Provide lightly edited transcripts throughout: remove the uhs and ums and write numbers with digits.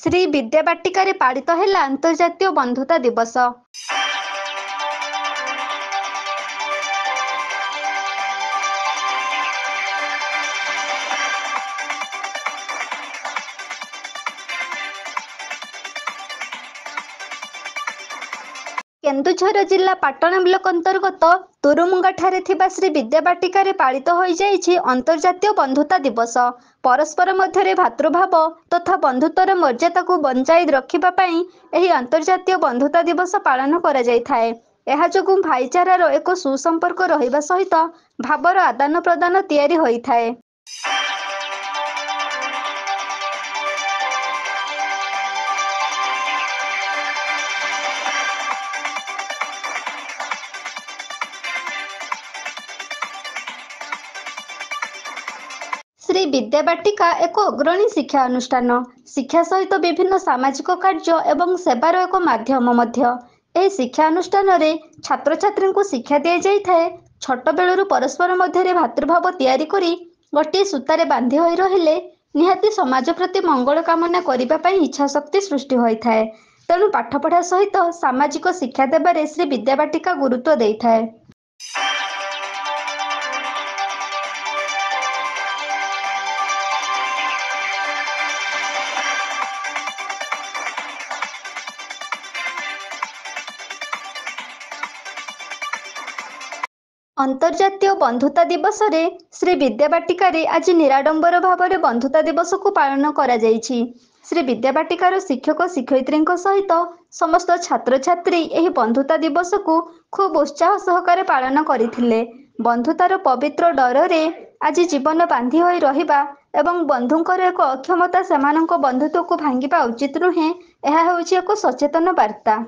श्री विद्याबाटिकारे पालित है अंतर्जातीय बंधुता दिवस। केन्दुझर जिला पाटना ब्लॉक अंतर्गत तुरुमुंगा ठारे थिबा श्री विद्याबाटिकारे पालित होई जाइछि अंतर्जातीय बंधुता दिवस। परस्पर मध्यरे भातृभाव तथा बंधुत्वर मर्यादा को बंचाई रखिबा पई एही अंतर्जातीय बंधुता दिवस पालन करा जाइथाय। एहा जोगु भाईचारार एक सुसंपर्क रहिबा सहित भावर आदान प्रदान तयारी होइथाय। श्री विद्याबाटिका एक अग्रणी शिक्षा अनुष्ठान। शिक्षा सहित विभिन्न सामाजिक कार्य एवं सेवार एक माध्यम मध्य। एही शिक्षा अनुष्ठान रे छात्र छात्री को शिक्षा दिया जाइथाय। छोट बेलरू परस्पर मध्यरे भातृभाव तयारी करी गोटे सूतारे बांधी होई रहिले निहाती समाज प्रति मंगल कामना करिबा पई इच्छा शक्ति सृष्टि होइथाय। तेणु पाठपढ़ा सहित सामाजिक शिक्षा देबारे श्री विद्याबाटिका गुरुत्व देइथाय। अंतर्जातीय बंधुता दिवस रे श्री विद्याबाटिकारे आज निराडंबर भाव में बंधुता दिवस को पालन करा जाइछि। श्री विद्याबाटिकार शिक्षक शिक्षयित्री सहित समस्त छात्र छात्री एही बंधुता दिवस को खूब उत्साह सहकारे पालन करथिले। बंधुतार पवित्र डर रे आज जीवन बांधी होई रहिबा एवं बंधुंकर एक अक्षमता सेमानक बंधुत्व को भांगिबा उचित नुहे, एहा हेउछि एक सचेतन वार्ता।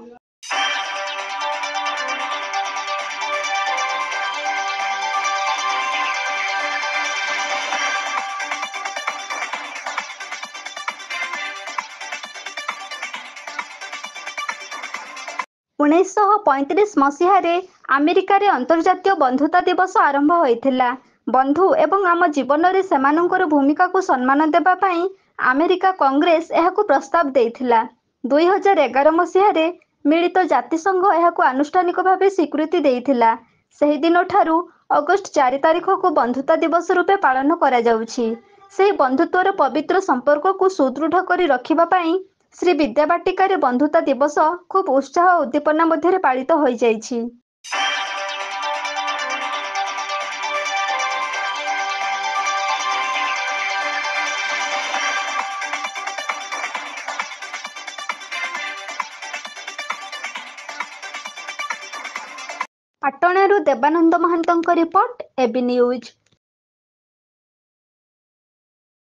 उन्नीस 1935 मसीह अमेरिका रे अंतर्जातीय बंधुता दिवस आरंभ होइथिला। बंधु एवं आम जीवन रे सेमानंकर भूमिका को सम्मान देबा पई अमेरिका कांग्रेस एहाकु प्रस्ताव देइथिला। 2011 मसीह रे मिलित जातिसंघ एहाकु आनुष्ठानिक भावे स्वीकृति देइथिला। सेही दिन ठारू अगस्त 4 तारिख को बंधुता दिवस रूपे पालन करा जाउछि। सेही बंधुत्वर पवित्र संपर्क को सुदृढ़ करी रखिबा पई श्री विद्याबाटिकारे बंधुता दिवस खूब उत्साह और उद्दीपना मध्यरे पालित होई जाइछि। पाटणारू देवानंद महांतଙ୍କ रिपोर्ट एबी न्यूज।